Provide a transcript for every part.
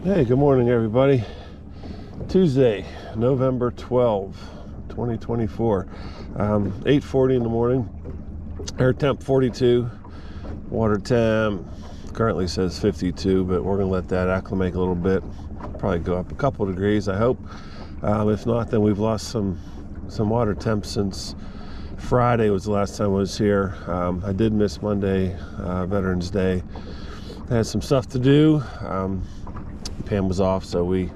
Hey, good morning, everybody. Tuesday, November 12, 2024. 8:40 in the morning. Air temp 42. Water temp currently says 52, but we're going to let that acclimate a little bit. Probably go up a couple degrees, I hope. If not, then we've lost some water temp since Friday was the last time I was here. I did miss Monday, Veterans Day. I had some stuff to do. Pam was off, so we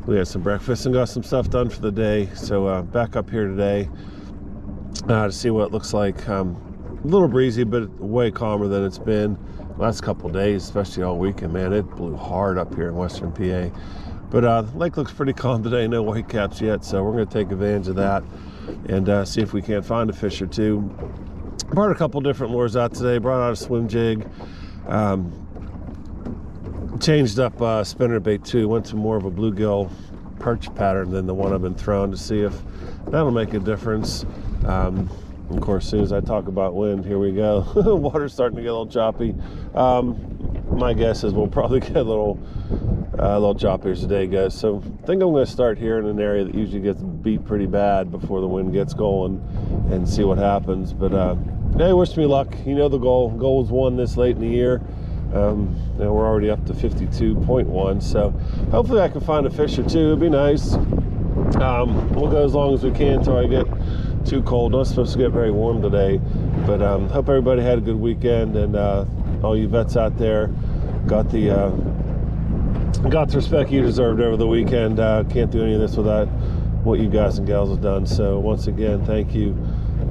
had some breakfast and got some stuff done for the day. So back up here today to see what it looks like. A little breezy, but way calmer than it's been last couple of days, especially all weekend. Man, it blew hard up here in Western PA. But the lake looks pretty calm today. No whitecaps yet, so we're going to take advantage of that and see if we can't find a fish or two. Brought a couple different lures out today. Brought out a swim jig. Changed up spinnerbait too. Went to more of a bluegill perch pattern than the one I've been throwing to see if that'll make a difference. Of course, as soon as I talk about wind, here we go. Water's starting to get a little choppy. My guess is we'll probably get a little choppy as the day goes. So I think I'm going to start here in an area that usually gets beat pretty bad before the wind gets going and see what happens. But hey, wish me luck. You know the goal. Goal was 1 this late in the year. Now we're already up to 52.1, so hopefully I can find a fish or two. It'd be nice. We'll go as long as we can until I get too cold. Not supposed to get very warm today, but hope everybody had a good weekend, and all you vets out there got the respect you deserved over the weekend. Can't do any of this without what you guys and gals have done. So once again, thank you,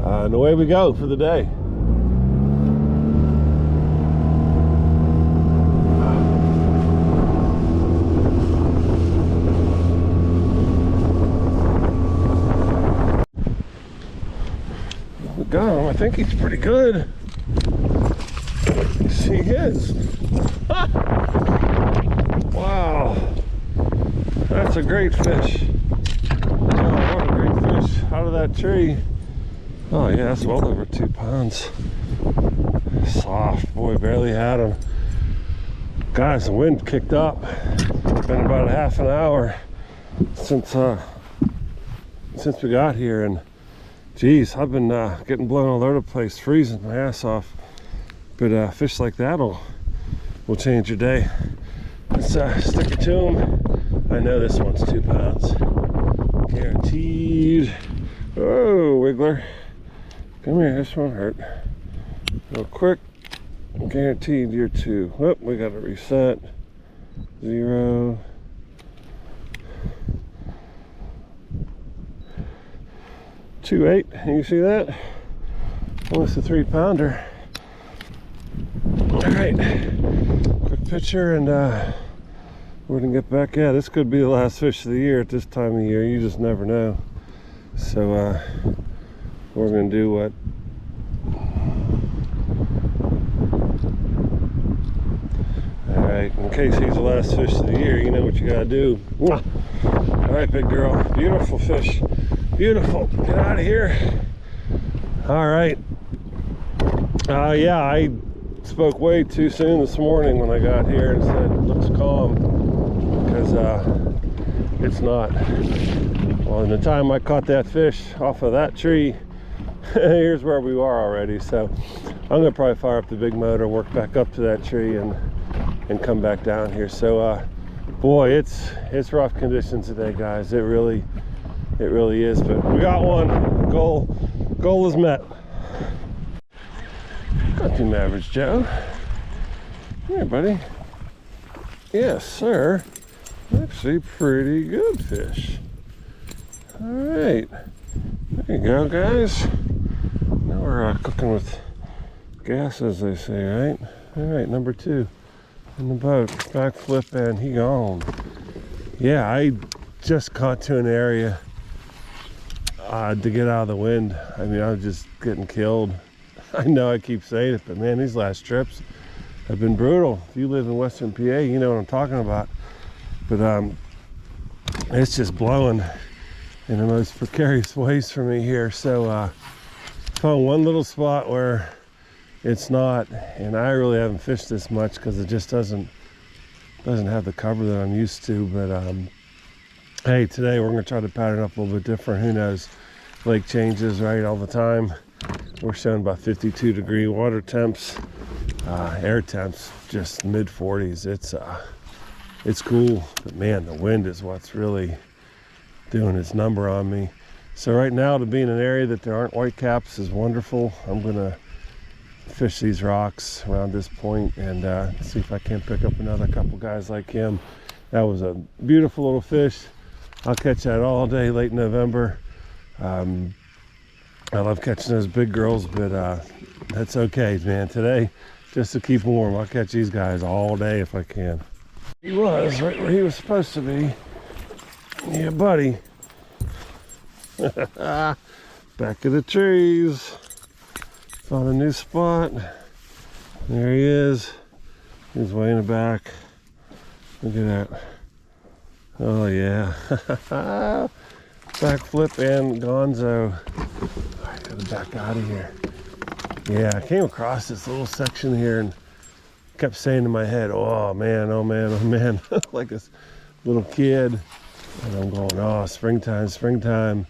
and away we go for the day. Got him. I think he's pretty good. Yes, he is. Wow, that's a great fish. Oh, what a great fish out of that tree. Oh yeah, that's well over 2 pounds. Soft, boy, barely had him. Guys, the wind kicked up. It's been about a half an hour since we got here, and geez, I've been getting blown all over the place, freezing my ass off. But fish like that will change your day. Let's stick it to them. I know this one's 2 pounds, guaranteed. Oh, wiggler, come here. This one hurt. Real quick, guaranteed. You're 2. Oh, we got to reset. 0. $2.8. You see that? Almost a 3-pounder. All right, quick picture, and we're gonna get back at it. This could be the last fish of the year at this time of year. You just never know. So we're gonna do what all right, in case he's the last fish of the year, you know what you gotta do. All right, big girl, beautiful fish. Beautiful. Get out of here. All right. Yeah, I spoke way too soon this morning when I got here and said it looks calm, because it's not. Well, in the time I caught that fish off of that tree, here's where we are already. So I'm gonna probably fire up the big motor, work back up to that tree, and come back down here. So boy, it's rough conditions today, guys. It really is, but we got one. Goal is met. Not too average, Joe. Come here, buddy. Yes, sir. Actually, pretty good fish. All right, there you go, guys. Now we're cooking with gas, as they say, right? All right, number 2 in the boat. Backflip, and he gone. Yeah, I just caught to an area to get out of the wind. I mean, I was just getting killed. I know I keep saying it, but man, these last trips have been brutal. If you live in Western PA, you know what I'm talking about. But it's just blowing in the most precarious ways for me here. So found one little spot where it's not, and I really haven't fished this much because it just doesn't doesn't have the cover that I'm used to, but hey, today we're gonna try to pattern up a little bit different. Who knows? Lake changes, right, all the time. We're showing about 52-degree water temps, air temps just mid 40s. It's cool, but man, the wind is what's really doing its number on me. So right now, to be in an area that there aren't whitecaps is wonderful. I'm gonna fish these rocks around this point and see if I can pick up another couple guys like him. That was a beautiful little fish. I'll catch that all day late November. I love catching those big girls, but that's okay, man. Today, just to keep warm, I'll catch these guys all day if I can. He was right where he was supposed to be. Yeah, buddy. Back of the trees. Found a new spot. There he is. He's way in the back. Look at that. Oh yeah. Backflip and gonzo. I gotta back out of here. Yeah, I came across this little section here and kept saying to my head, oh man, oh man, oh man, like this little kid. And I'm going, oh, springtime, springtime.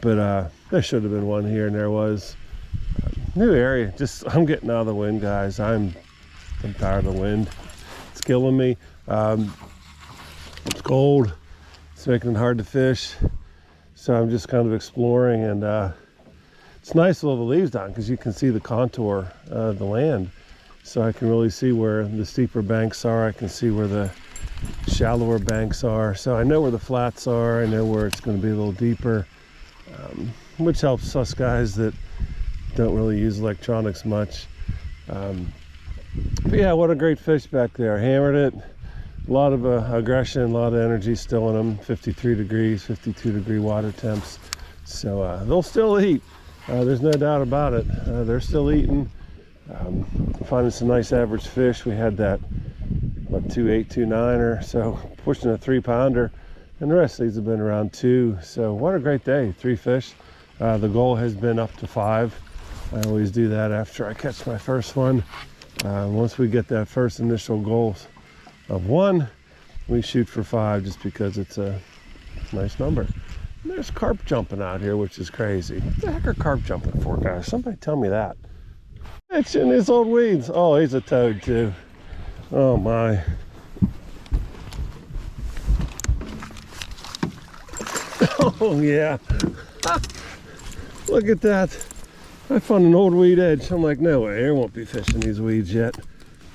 But there should have been one here, and there was. New area. Just, I'm getting out of the wind, guys. I'm tired of the wind. It's killing me. It's cold. It's making it hard to fish. So I'm just kind of exploring, and it's nice with all the leaves down because you can see the contour of the land. So I can really see where the steeper banks are. I can see where the shallower banks are. So I know where the flats are. I know where it's going to be a little deeper, which helps us guys that don't really use electronics much. But yeah, what a great fish back there. Hammered it. A lot of aggression, a lot of energy still in them. 53 degrees, 52-degree water temps. So they'll still eat. There's no doubt about it. They're still eating. Finding some nice average fish. We had that, what, 2.8, 2.9 or so, pushing a 3-pounder. And the rest of these have been around 2. So what a great day. 3 fish. The goal has been up to 5. I always do that after I catch my first one. Once we get that first initial goal of 1, we shoot for 5 just because it's a nice number. And there's carp jumping out here, which is crazy. What the heck are carp jumping for, guys? Somebody tell me that. It's in these old weeds. Oh, he's a toad too. Oh my. Oh yeah. Look at that. I found an old weed edge. I'm like, no way, I won't be fishing these weeds yet.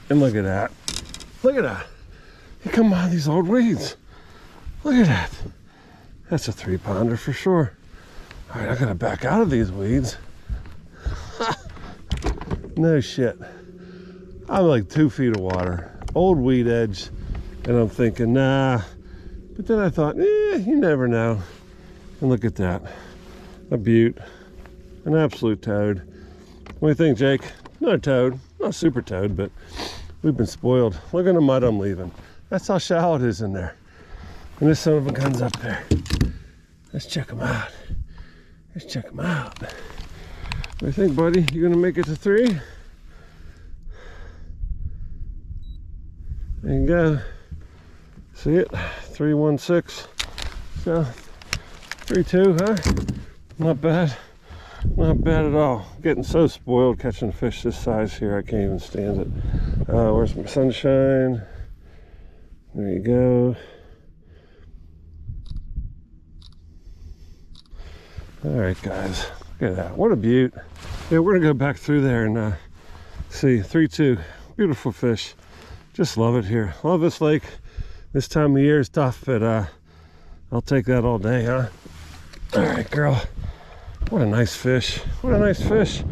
And look at that. Look at that. You come on, these old weeds. Look at that. That's a 3-pounder for sure. All right, I gotta back out of these weeds. No shit. I'm like 2 feet of water. Old weed edge. And I'm thinking, nah. But then I thought, you never know. And look at that. A beaut. An absolute toad. What do you think, Jake? Not a toad. Not a super toad, but we've been spoiled. Look at the mud I'm leaving. That's how shallow it is in there. And this son of a gun's up there. Let's check him out. Let's check him out. What do you think, buddy? You gonna make it to 3? There you go. See it? 316. So 3.2, huh? Not bad. Not bad at all. Getting so spoiled catching fish this size here, I can't even stand it. Where's my sunshine? There you go. All right, guys. Look at that. What a beaut. Yeah, we're gonna go back through there and see. 3.2. Beautiful fish. Just love it here. Love this lake. This time of year is tough, but I'll take that all day, huh? All right, girl. What a nice fish. What a nice fish.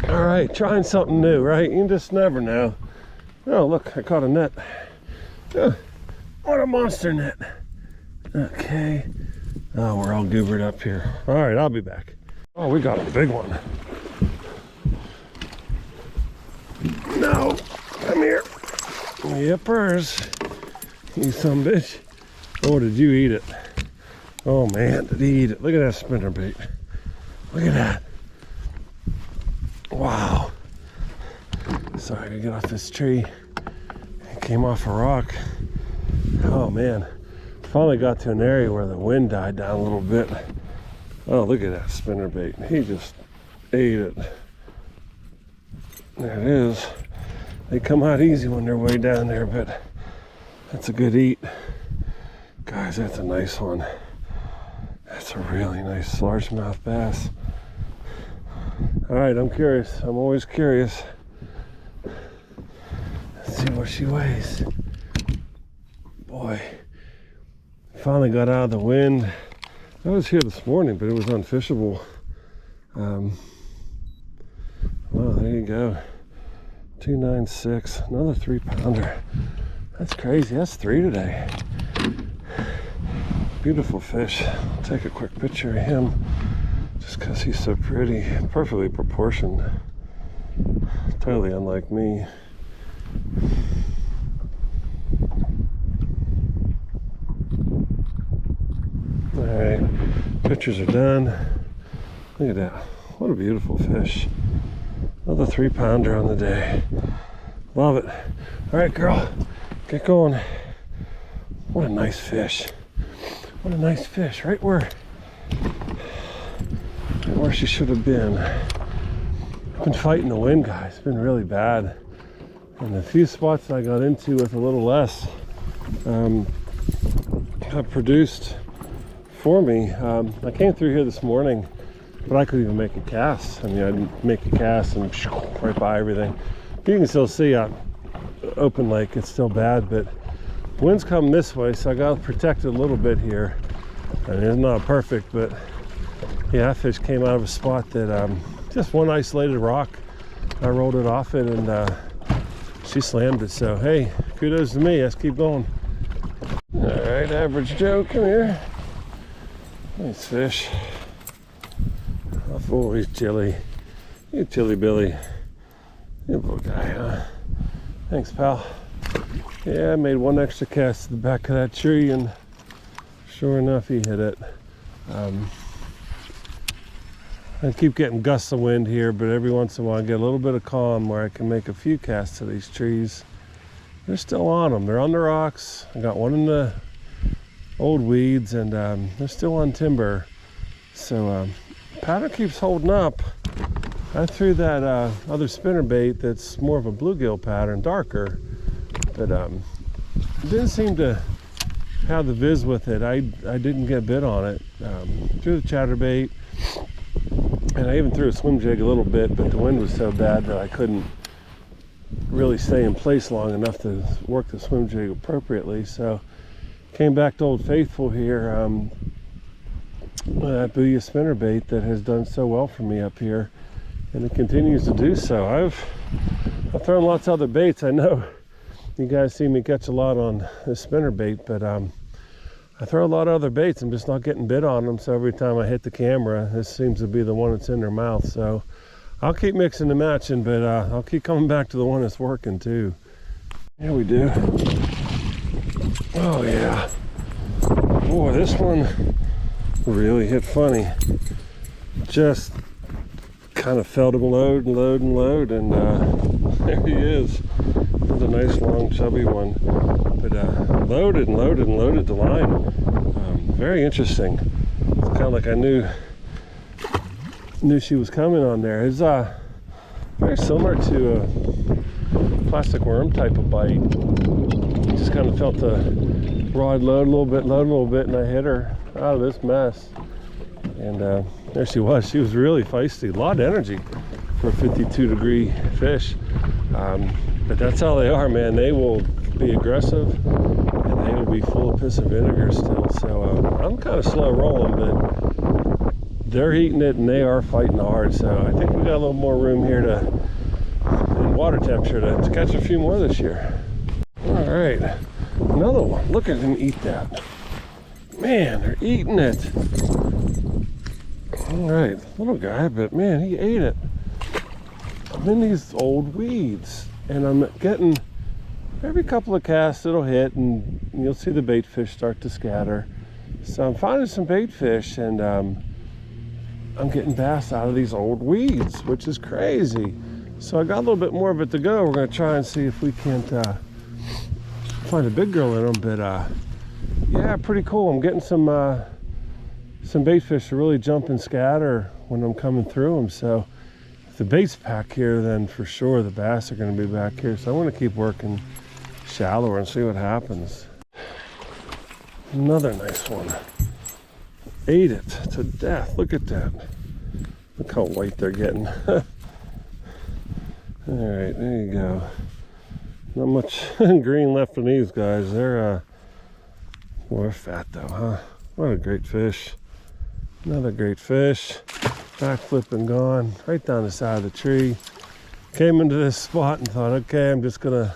All right, trying something new, right? You just never know. Oh, look, I caught a net. Oh, what a monster net. Okay. Oh, we're all goobered up here. All right, I'll be back. Oh, we got a big one. No, come here. Yippers. You some bitch. Oh, did you eat it? Oh man, did he eat it? Look at that spinnerbait. Look at that. Wow. Sorry, I gotta get off this tree. came off a rock. Oh man, finally got to an area where the wind died down a little bit. Oh, look at that spinnerbait. He just ate it. There it is. They come out easy when they're way down there, but that's a good eat. Guys, that's a nice one. That's a really nice largemouth bass. All right, I'm curious. I'm always curious. Let's see what she weighs. Boy, finally got out of the wind. I was here this morning, but it was unfishable. Well, there you go. 296, another 3-pounder. That's crazy. That's 3 today. Beautiful fish. I'll take a quick picture of him just because he's so pretty, perfectly proportioned. Totally unlike me. All right, pictures are done. Look at that. What a beautiful fish. Another 3-pounder on the day. Love it. All right, girl, get going. What a nice fish. What a nice fish, right where she should have been. I've been fighting the wind, guys. It's been really bad. And the few spots I got into with a little less have produced for me. I came through here this morning, but I couldn't even make a cast. I mean, I'd make a cast and right by everything. You can still see open lake, it's still bad, but wind's coming this way, so I got protected a little bit here. I mean, it's not perfect, but yeah, that fish came out of a spot that just one isolated rock. I rolled it off it and she slammed it. So hey, kudos to me. Let's keep going. All right, Average Joe, come here. Nice fish. Oh, he's chilly. You chilly Billy. You little guy, huh? Thanks, pal. Yeah, I made one extra cast to the back of that tree, and sure enough, he hit it. I keep getting gusts of wind here, but every once in a while I get a little bit of calm where I can make a few casts to these trees. They're still on them. They're on the rocks. I got one in the old weeds, and they're still on timber. So pattern keeps holding up. I threw that other spinnerbait that's more of a bluegill pattern, darker, but it didn't seem to have the viz with it. I didn't get bit on it. Threw the chatterbait, and I even threw a swim jig a little bit, but the wind was so bad that I couldn't really stay in place long enough to work the swim jig appropriately. So came back to Old Faithful here, that Booyah spinnerbait that has done so well for me up here, and it continues to do so. I've thrown lots of other baits. I know you guys see me catch a lot on this spinnerbait, but I throw a lot of other baits. I'm just not getting bit on them, so every time I hit the camera, this seems to be the one that's in their mouth. So I'll keep mixing and matching, but I'll keep coming back to the one that's working too. Yeah, we do. Oh yeah. Boy, this one really hit funny. Just kind of felt him load and load and load, and there he is. It's a nice long chubby one, but loaded and loaded and loaded the line. Very interesting. It's kind of like I knew she was coming on there. It's very similar to a plastic worm type of bite. Just kind of felt the rod load a little bit, and I hit her out of this mess. And there she was. She was really feisty. A lot of energy for a 52-degree fish. But that's how they are, man. They will be aggressive, and they will be full of piss and vinegar still. So I'm kind of slow rolling, but they're eating it, and they are fighting hard. So I think we got a little more room here in water temperature to catch a few more this year. All right, another one. Look at them eat that. Man, they're eating it. All right, little guy, but man, he ate it. I'm in these old weeds, and I'm getting every couple of casts it'll hit, and you'll see the bait fish start to scatter. So I'm finding some bait fish, and I'm getting bass out of these old weeds, which is crazy. So I got a little bit more of it to go. We're going to try and see if we can't find a big girl in them, but yeah, pretty cool. I'm getting some bait fish to really jump and scatter when I'm coming through them. So if the bait's back here, then for sure the bass are going to be back here. So I want to keep working shallower and see what happens. Another nice one. Ate it to death. Look at that. Look how white they're getting. All right, there you go. Not much green left in these guys. They're more fat though, huh? What a great fish. Another great fish. Back flipping gone right down the side of the tree. Came into this spot and thought, okay, I'm just gonna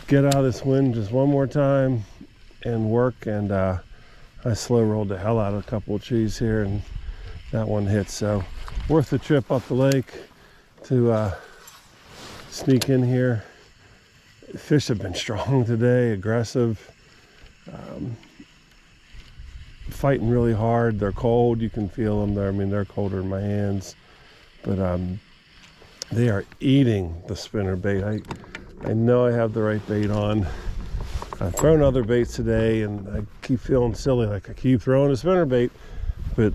get out of this wind just one more time and work, and I slow rolled the hell out of a couple of trees here, and that one hit. So worth the trip up the lake to sneak in here. Fish have been strong today, aggressive, fighting really hard. They're cold, you can feel them there. I mean, they're colder in my hands, but they are eating the spinner bait. I know I have the right bait on. I've thrown other baits today and I keep feeling silly, like I keep throwing a spinner bait, but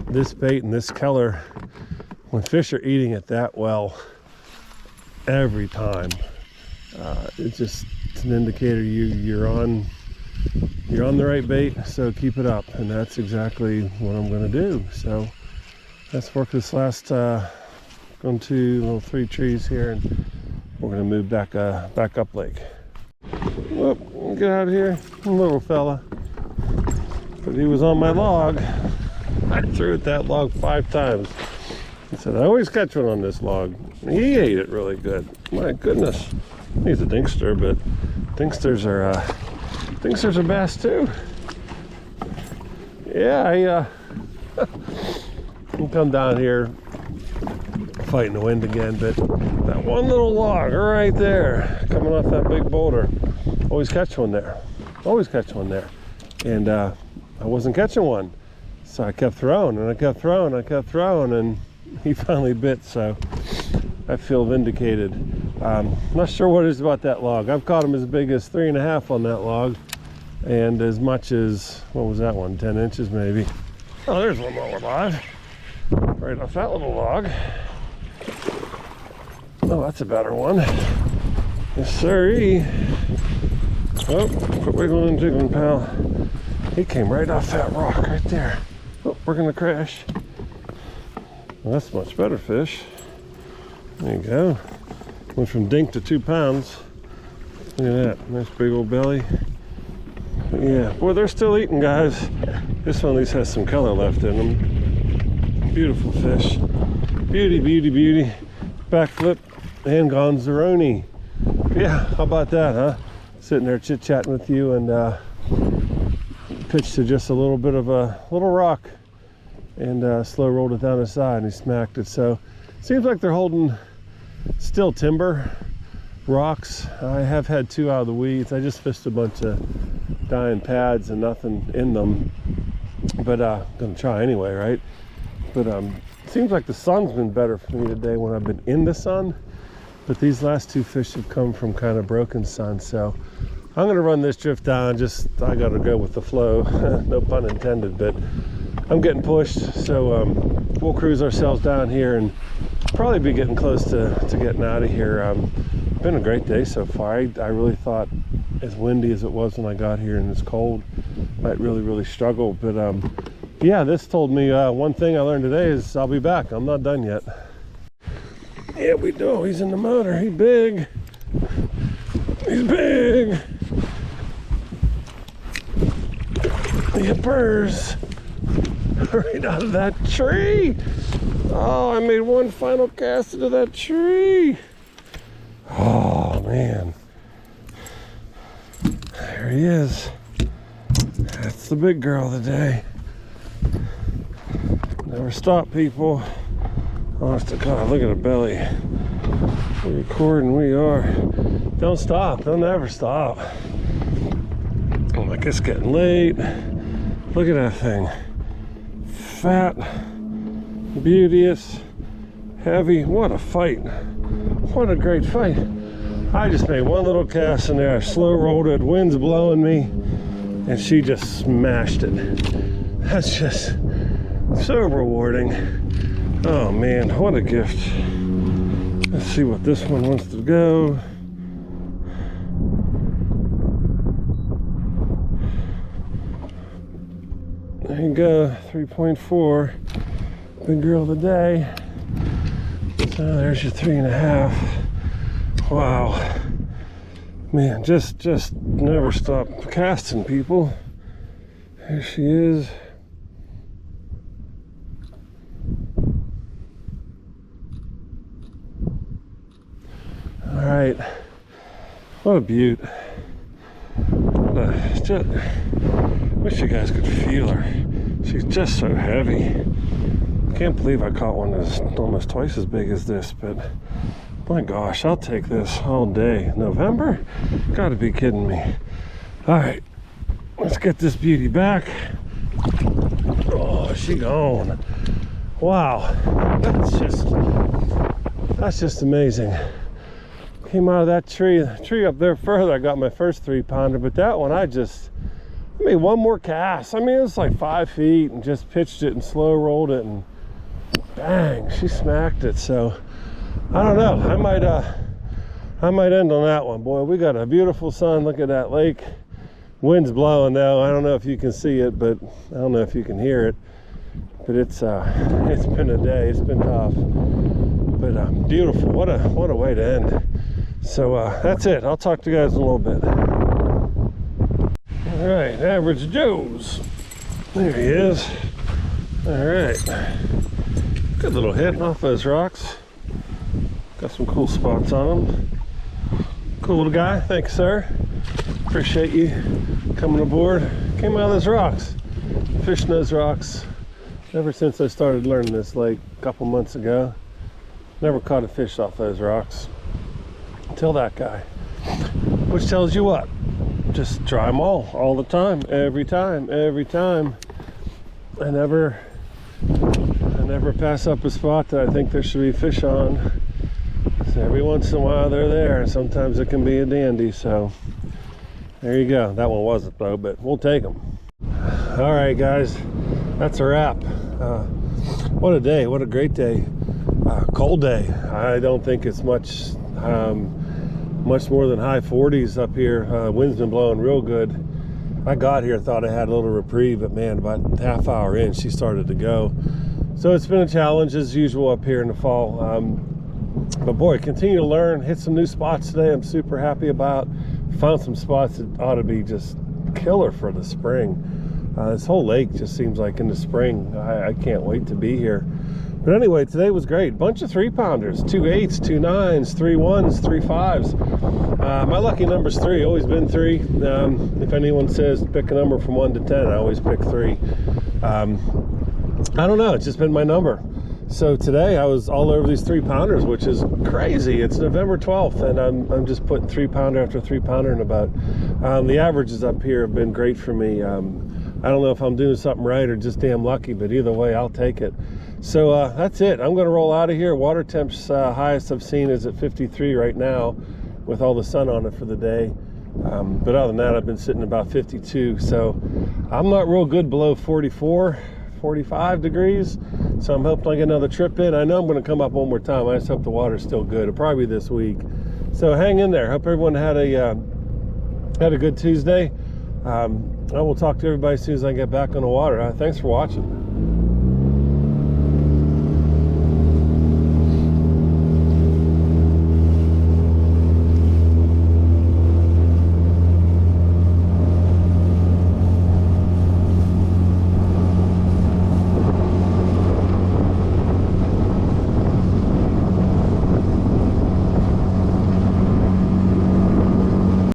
this bait and this color, when fish are eating it that well every time, it's an indicator you're on the right bait. So keep it up, and that's exactly what I'm going to do. So let's work this last going to little 3 trees here, and we're going to move back up lake. Whoop, get out of here, little fella. But he was on my log. I threw at that log 5 times. He said, I always catch one on this log. He ate it really good. My goodness. He's a dinkster, but dinksters are bass too. Yeah, I'll come down here fighting the wind again, but that one little log right there coming off that big boulder, always catch one there, and I wasn't catching one, so I kept throwing and I kept throwing, and he finally bit. So I feel vindicated. Not sure what it is about that log. I've caught them as big as 3.5 on that log, and as much as, what was that one, 10 inches maybe. Oh, there's one more alive right off that little log. Oh, that's a better one. Yes, sirree. Oh, quit wiggling and jiggling, pal. He came right off that rock right there. Oh, we're gonna crash. Well, that's a much better fish. There you go. Went from dink to 2 pounds. Look at that, nice big old belly. But yeah, boy, they're still eating, guys. This one at least has some color left in them. Beautiful fish. Beauty, beauty, beauty. Backflip and gonzeroni. Yeah, how about that, huh? Sitting there chit-chatting with you, and pitched to just a little bit of a little rock, and slow rolled it down the side, and he smacked it. So seems like they're holding still timber, rocks. I have had 2 out of the weeds. I just fished a bunch of dying pads and nothing in them, but I'm gonna try anyway, right? But seems like the sun's been better for me today when I've been in the sun, but these last 2 fish have come from kind of broken sun. So I'm gonna run this drift down. I gotta go with the flow. No pun intended, but I'm getting pushed, so we'll cruise ourselves down here and probably be getting close to getting out of here. Been a great day so far. I really thought, as windy as it was when I got here and it's cold, might really struggle, but yeah, this told me one thing I learned today is I'll be back. I'm not done yet. Yeah, we do. He's in the motor. He's big. He's big. Yippers. Right out of that tree. Oh, I made one final cast into that tree. Oh man, there he is. That's the big girl of the day. Never stop, people. Honest to God, look at her belly. We're recording, we are. Don't stop, don't ever stop. Oh, like it's getting late. Look at that thing. Fat, beauteous, heavy. What a fight. What a great fight. I just made one little cast in there. I slow rolled it, wind's blowing me, and she just smashed it. That's just so rewarding. Oh man, what a gift. Let's see what this one wants to go. There you go, 3.4. Big girl of the day. So there's your 3.5. Wow. Man, just never stop casting, people. Here she is. All right. What a beaut. Wish you guys could feel her. She's just so heavy. Can't believe I caught one that's almost twice as big as this, but my gosh, I'll take this all day. November? Gotta be kidding me. All right, let's get this beauty back. Oh, she gone. Wow, that's just amazing. Came out of that tree up there further. I got my first 3-pounder, but that one I made one more cast. I mean, it's like 5 feet, and just pitched it and slow rolled it, and bang, she smacked it. So I don't know, I might end on that one. Boy, we got a beautiful sun. Look at that lake. Wind's blowing though. I don't know if you can see it, but I don't know if you can hear it, but it's been a day. It's been tough, but beautiful. What a way to end. So that's it. I'll talk to you guys in a little bit. All right, Average Joe's. There he is. All right, good little hit off those rocks. Got some cool spots on them. Cool little guy. Thanks, sir. Appreciate you coming aboard. Came out of those rocks. Fishing those rocks ever since I started learning this lake a couple months ago. Never caught a fish off those rocks until that guy. Which tells you what? Just try them all the time, every time. I never pass up a spot that I think there should be fish on. So every once in a while they're there, and sometimes it can be a dandy. So there you go. That one wasn't though, but we'll take them. All right, guys, that's a wrap. What a day! What a great day. Cold day. I don't think it's much more than high 40s up here. Wind's been blowing real good. I got here, thought I had a little reprieve, but man, about half hour in, she started to go. So it's been a challenge as usual up here in the fall. But boy, continue to learn, hit some new spots today. I'm super happy about. Found some spots that ought to be just killer for the spring. This whole lake just seems like in the spring. I can't wait to be here. But anyway, today was great. Bunch of 3-pounders, 2 8s, 2 9s, 3 1s, 3 5s. My lucky number's 3, always been 3. If anyone says pick a number from 1 to 10, I always pick 3. I don't know, it's just been my number. So today I was all over these 3-pounders, which is crazy. It's November 12th, and I'm just putting 3-pounder after 3-pounder in a boat. The averages up here have been great for me. I don't know if I'm doing something right or just damn lucky, but either way, I'll take it. So that's it. I'm going to roll out of here. Water temps highest I've seen is at 53 right now, with all the sun on it for the day. But other than that, I've been sitting about 52. So I'm not real good below 44, 45 degrees. So I'm hoping I get another trip in. I know I'm going to come up one more time. I just hope the water's still good. It'll probably be this week. So hang in there. Hope everyone had a good Tuesday. I will talk to everybody as soon as I get back on the water. Thanks for watching.